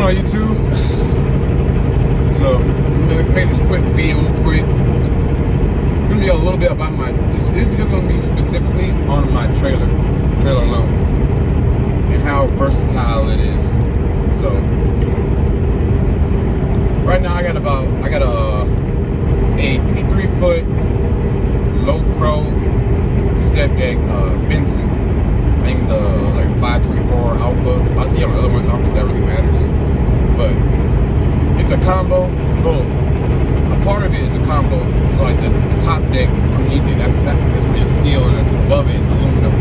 on YouTube? So I'm gonna make this quick video real quick. It's gonna be a little bit about this video gonna be specifically on my trailer alone, and how versatile it is. So right now I got a 53-foot low pro step deck Benson. I think the like 524 Alpha. I see on the other ones, I don't think that really matters. But it's a combo. Well, a part of it is a combo. So like the top deck underneath it, that's just steel, and above it is aluminum.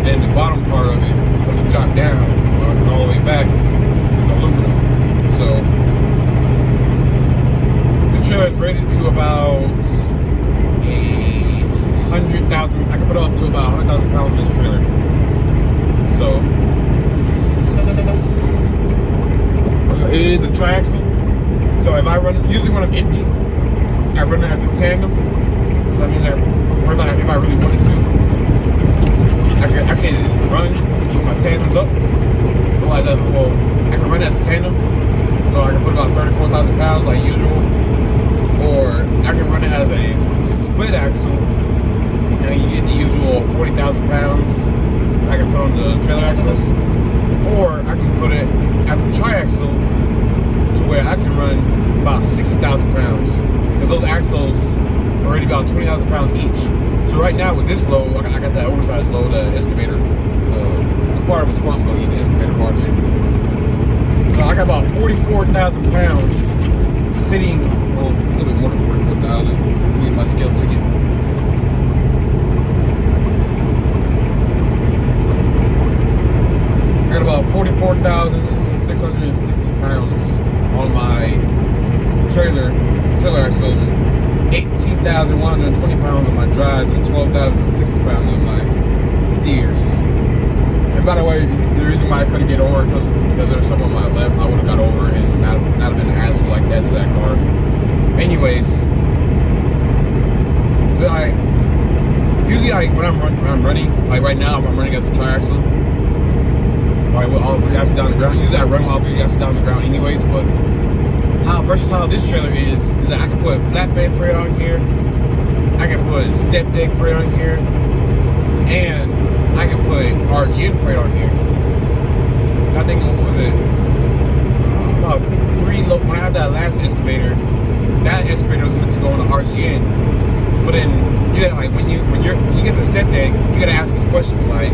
And the bottom part of it, from the top down and all the way back, is aluminum. So this trailer is rated to about 100,000. I can put up to about 100,000 pounds in this trailer. So it is a triaxle. So if I run it, usually when I'm empty, I run it as a tandem. So that means if I really wanted to, I can run with my tandems up. Well, I can run it as a tandem, so I can put about 34,000 pounds like usual. Or I can run it as a split axle, and you get the usual 40,000 pounds. I can put on the trailer axles, or I can put it as a triaxle to where I can run about 60,000 pounds, because those axles are already about 20,000 pounds each. So right now with this load, I got that oversized load, excavator, the part of a swamp buggy, the excavator part of it. So I got about 44,000 pounds sitting, well, a little bit more than 44,000. Let me get my scale ticket. I got about 44,660 pounds on my trailer axles, 18,120 pounds on my drives, and 12,060 pounds on my steers. And by the way, the reason why I couldn't get over because there's some on my left, I would have got over and not have been an asshole like that to that car. Anyways, so usually when I'm running, like right now I'm running as a triaxle. Right, with all three axles down the ground. Usually I run with all three axles down the ground anyways, but how versatile this trailer is that I can put a flatbed freight on here, I can put a step deck freight on here, and I can put RGN freight on here. I think, what was it? About when I had that last excavator, that excavator was meant to go on the RGN, but then like when you get the step deck, you gotta ask these questions like,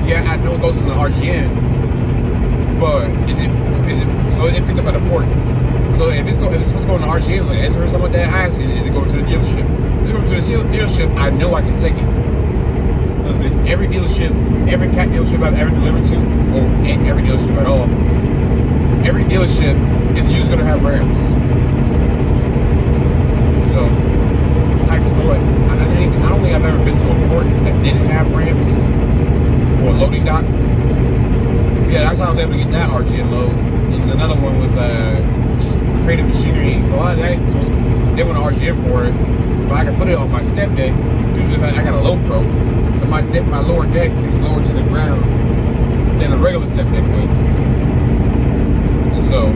yeah, I know it goes in the RGN, but is it so it picked up at a port? So if it's going to the RGN, it's like answer something that has, is it going to the dealership? If it goes to the dealership, I know I can take it, because every dealership, every cat dealership I've ever delivered to, or every dealership at all, every dealership is usually going to have ramps. So I don't think I've ever been to a port that didn't have ramps. Or a loading dock. Yeah, that's how I was able to get that RGN load. And another one was creative machinery. A lot of that, so they went to RGN for it, but I can put it on my step deck. Usually I got a low pro, so my lower deck sits lower to the ground than a regular step deck would. And so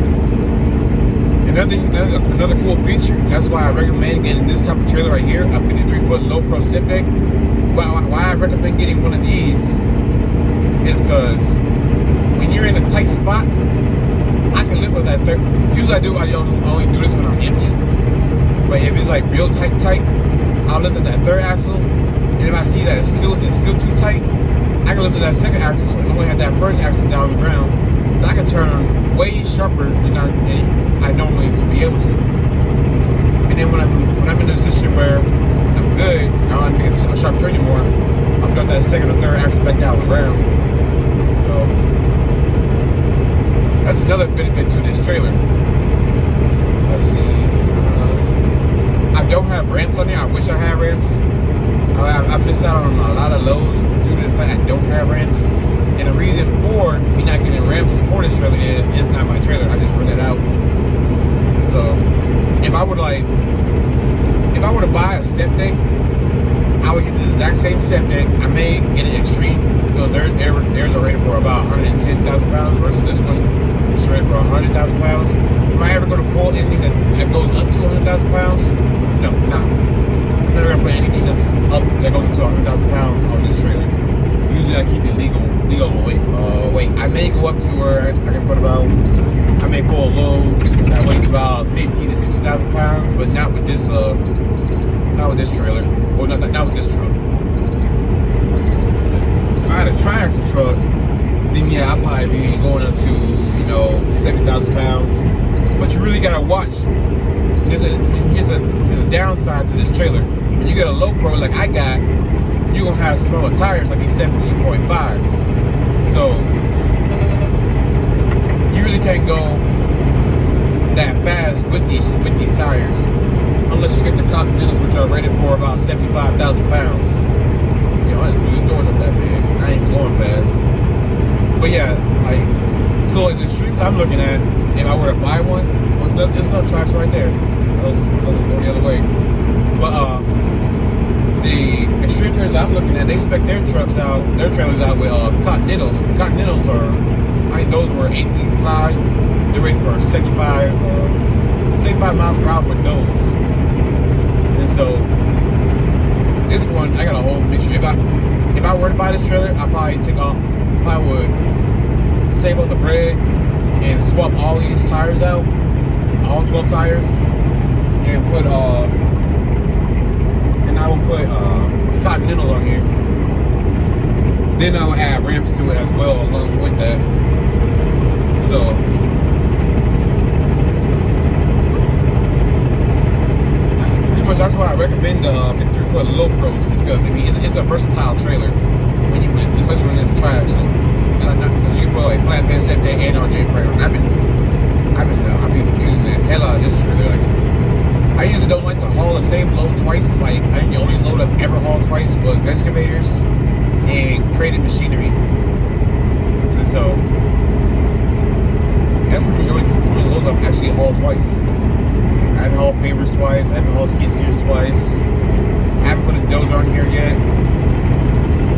another cool feature. That's why I recommend getting this type of trailer right here, a 53-foot low pro step deck. Why I recommend getting one of these is because when you're in a tight spot, I can lift with that third. Usually I only do this when I'm empty. But if it's like real tight, I'll lift at that third axle. And if I see that it's still too tight, I can lift at that second axle and only have that first axle down the ground. So I can turn way sharper than I normally would be able to. And then when I'm in a position where I'm good, I don't need a sharp turn anymore, I'll cut that second or third axle back down the ground. So that's another benefit to this trailer. Let's see. I don't have ramps on there. I wish I had ramps. I missed out on a lot of loads due to the fact I don't have ramps. And the reason for me not getting ramps for this trailer is it's not my trailer. I just rent it out. So if I were to buy a step deck, I would get the exact same step deck. I may get an extreme because theirs are rated for about 110,000 pounds versus this one is rated for 100,000 pounds. Am I ever going to pull anything that goes up to 100,000 pounds? No, not. I'm never going to put anything that's up that goes up to 100,000 pounds on this trailer. Usually I keep it legal weight. I may go up to where I can put about, I may pull a load that weighs about 50 to 60,000 pounds, but not with this trailer. Well, not with this truck. If I had a triaxle truck, then yeah, I'll probably be going up to, 70,000 pounds. But you really gotta watch. Here's a downside to this trailer. When you get a low pro like I got, you're gonna have smaller tires like these 17.5s. So you really can't go that fast with these tires unless you get the Continentals, which are rated for about 75,000 pounds. I just blew the doors up that big. I ain't even going fast. But yeah, so the streets I'm looking at, if I were to buy one, there's no tracks right there. Those go the other way. But the extreme trailers I'm looking at, they spec their trailers out with Continentals. Continentals are, I think those were 18.5. They're rated for 75 miles per hour with those. And so this one, I got a whole mixture. If I were to buy this trailer, I would save up the bread and swap all these tires out, all 12 tires, and I would put Continental on here. Then I would add ramps to it as well along with that. So pretty much that's why I recommend the 53-foot low pros, is because it's a versatile trailer especially when it's a triaxle. Because you can put a flatbed, stepdeck, and RJ frame. I've been using the hell out of this trailer. I usually don't like to haul the same load twice. I think the only load I've ever hauled twice was excavators and crated machinery. And so that's pretty much the only loads I've actually hauled twice. I haven't hauled pavers twice. I haven't hauled skid steers twice. I haven't put a dozer on here yet.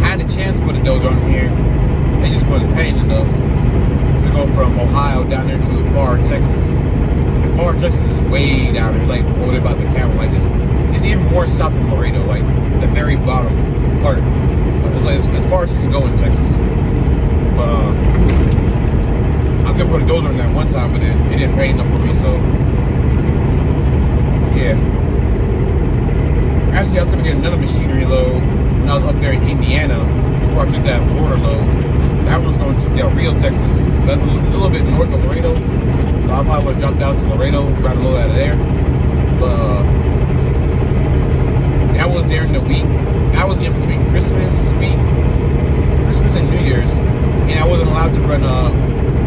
I had the chance to put a dozer on here. They just wasn't paying enough to go from Ohio down there to Far, Texas. And Far, Texas is way down there. It's over there by the camel. It's even more south than Laredo, the very bottom part. It's as far as you can go in Texas. But I was gonna put a dozer on that one time, but then it didn't pay enough for me. So yeah. Actually, I was gonna get another machinery load when I was up there in Indiana before I took that Florida load. That one's going to Del Rio, Texas. It's a little bit north of Laredo. So I probably would have jumped down to Laredo and grab a load out of there. But that was during the week. I was in between Christmas and New Year's, and I wasn't allowed to run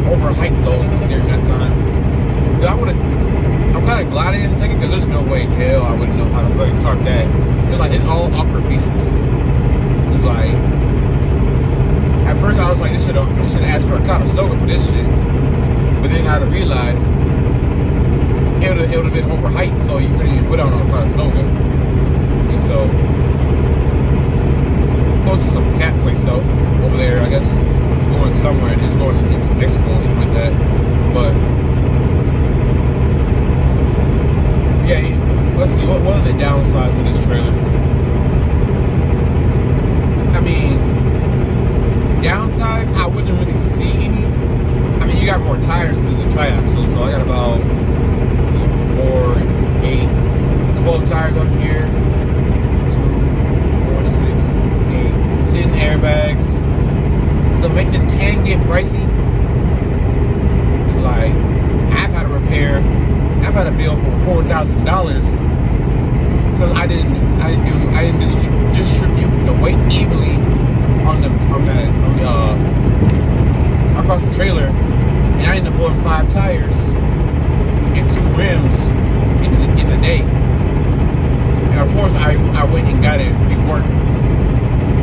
over height loads during that time. I'm kind of glad I didn't take it, because there's no way in hell I wouldn't know how to fucking tarp that. It's all awkward pieces. It's at first I was like, they should have asked for a Conestoga for this shit. But then I realized it would have been over height, so you couldn't even put on a Conestoga. And so going to some cat place though over there, I guess it's going somewhere. It's going into Mexico or something like that. But yeah, let's see, what are the downsides of this trailer? Downsides, I wouldn't really see any. You got more tires because it's a triaxle, so I got about 12 tires up here. 2, 4, 6, 8, 10 airbags. So maintenance can get pricey. I've had a bill for $4,000 because I didn't distribute the weight evenly across the trailer, and I ended up blowing 5 tires and 2 rims in the day. And of course, I went and got it reworked.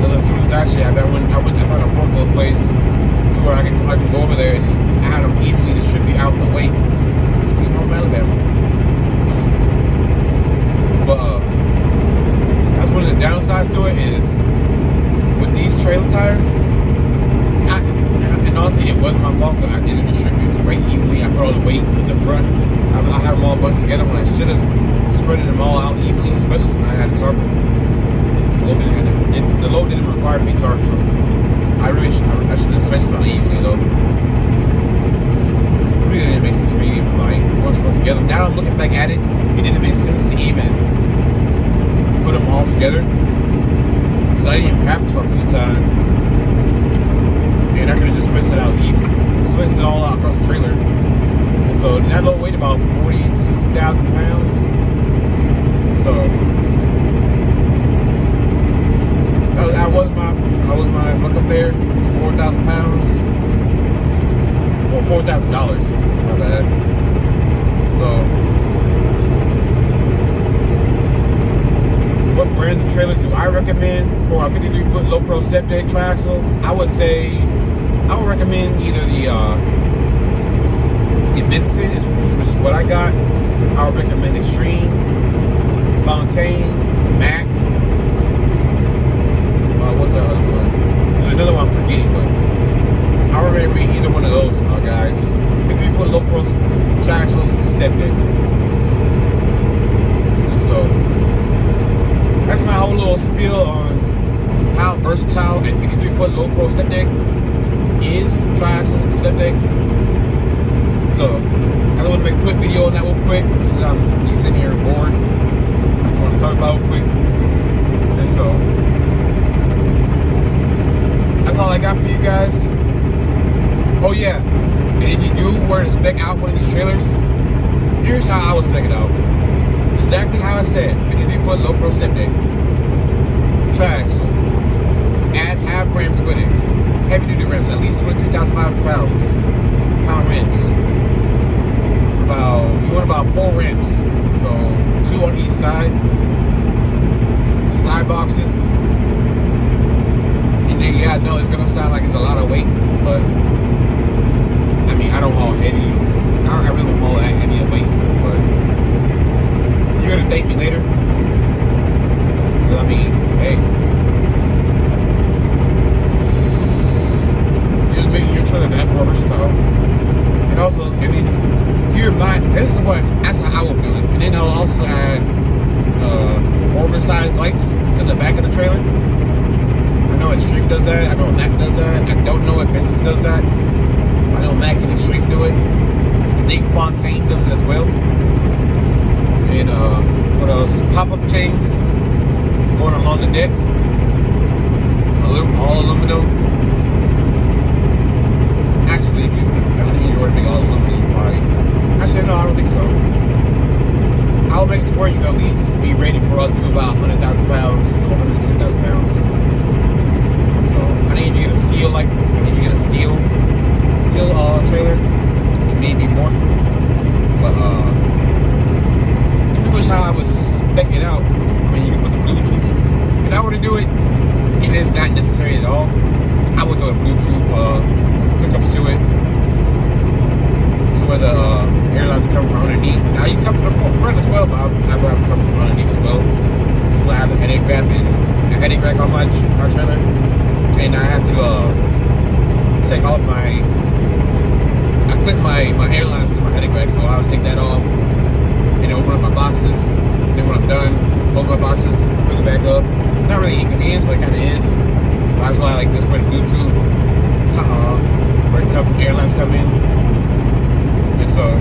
As soon as I found a forklift place to where I can go over there, and I had them evenly distribute out the weight. Sweet home Alabama. But that's one of the downsides to it is with these trailer tires. And honestly, it wasn't my fault because I didn't distribute the weight evenly. I put all the weight in the front. I had them all bunched together when I should have spread them all out evenly, especially when I had a tarp. The load didn't require to be tarp, so I should have spaced them out evenly though. It really didn't make sense for me to even like bunch them all together. Now I'm looking back at it, it didn't make sense to even put them all together because I didn't even have tarps at the time, and I could have just spaced it out even, spaced it all out across the trailer. So that load weighed about 42,000 pounds. So that was my fuck up there, 4,000 pounds, or $4,000. My bad. So, what brands of trailers do I recommend for a 53-foot low pro step deck triaxle? I would say I would recommend either the Benson, which is what I got. I would recommend Extreme, Fontaine, Mac. What's that other one? There's another one I'm forgetting, but I would recommend either one of those guys. 53-foot low pro triaxle step deck. And so that's my whole little spiel on how versatile a 53-foot low pro step deck is. Triaxle step deck. So, I just want to make a quick video on that real quick since I'm just sitting here bored. I just want to talk about it real quick. And so, that's all I got for you guys. Oh yeah, and if you do were to spec out one of these trailers, here's how I would spec it out. Exactly how I said, 53-foot low pro step deck. Triaxle. Add half rims with it. Heavy duty rims, at least 23,500 pounds. Pound rims. You want about 4 rims, so 2 on each side. Side boxes. And then yeah, I know it's gonna sound like it's a lot of weight, but I mean I don't haul heavy. I really don't haul that heavy of weight, but you're gonna thank me later. Because I mean, hey, just making your trailer that more versatile. And also, I mean, that's how I will build it. And then I'll also add oversized lights to the back of the trailer. I know Extreme does that. I know Mac does that. I don't know if Benson does that. I know Mac and Extreme do it. I think Fontaine does it as well. And what else? Pop-up chains going along the deck. All aluminum. Actually, I think you already make all aluminum body. Actually, no, I don't think so. I'll make it to where you can at least be rated for up to about 100,000 pounds to 110,000 pounds. So I need you to get a steel trailer, maybe more. But that's pretty much how I was spec'ing out. I mean, you can put the Bluetooth. If I were to do it, and it's not necessary at all, I would throw a Bluetooth hookups to it, to where the airlines come from underneath. Now you can come to the front as well, but I'd rather come from underneath as well. So I have a headache rack on my trailer, and I have to take off I clip my airlines to my headache rack, so I would take that off and open up my boxes. And then when I'm done, close my boxes, hook it back up. It's not really inconvenience, but it kind of is. So that's why I like this where the Bluetooth, where airlines come in. And so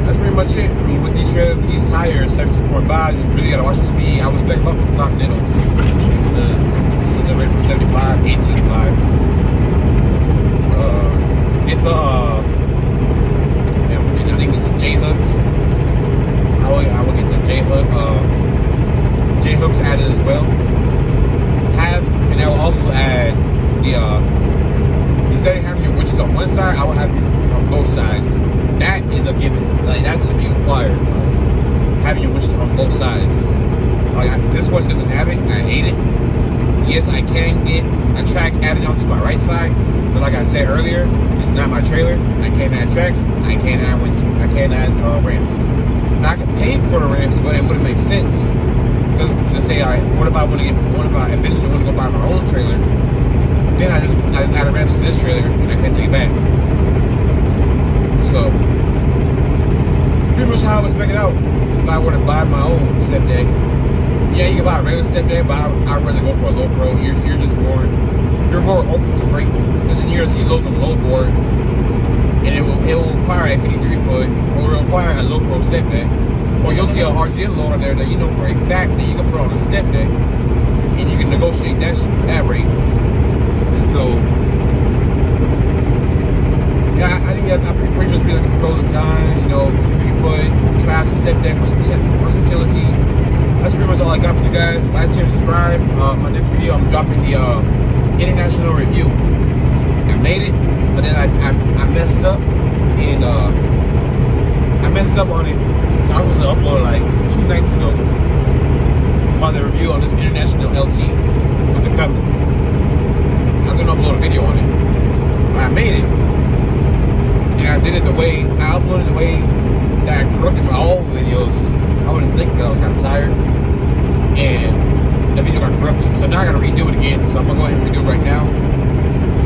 that's pretty much it. I mean, with these trailers, with these tires, 76.5, just really gotta watch the speed. I was spec'd up with the Continentals. So they're ready for 75, 18.5. Get the I think it's the J hooks. I will get the J hooks added as well. And I will also add the instead of having your winches on one side, I will have it on both sides. That is a given. Like that should be required. Having your winches on both sides. Like this one doesn't have it, and I hate it. Yes, I can get a track added onto my right side, but like I said earlier, it's not my trailer. I can't add tracks. I can't add winches. I can't add ramps. Now I can pay for the ramps, but it wouldn't make sense. Because let's say what if I eventually want to go buy my own trailer? Then I just added ramps to this trailer and I can't take it back. So pretty much how I was spec'd out if I were to buy my own step deck. Yeah, you can buy a regular step deck, but I'd rather go for a low pro. You're just more open to freight, because then you're gonna see loads of low board, and it will require a 53 foot, or it will require a low pro step deck, or you'll see a RGM load on there that you know for a fact that you can put on a step deck, and you can negotiate that rate. And so, yeah, I think that's pretty much be like the pros and cons. You know, 53 foot, tracks, step deck, versatility. That's pretty much all I got for you guys. Like, share, subscribe. On this video, I'm dropping the international review. I made it, but then I messed up, and I messed up on it. I was supposed to upload like 2 nights ago on the review on this international LT with the Cummins. I was gonna upload a video on it, but I made it, and I did it the way I uploaded the way that I corrected my old videos. I wouldn't think because I was kind of tired, and the video got corrupted. So now I gotta redo it again. So I'm gonna go ahead and redo it right now.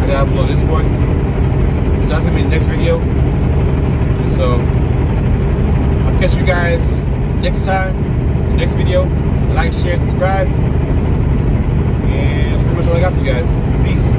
I gotta upload this one. So that's gonna be the next video. And so I'll catch you guys next time, the next video. Like, share, subscribe. And that's pretty much all I got for you guys. Peace.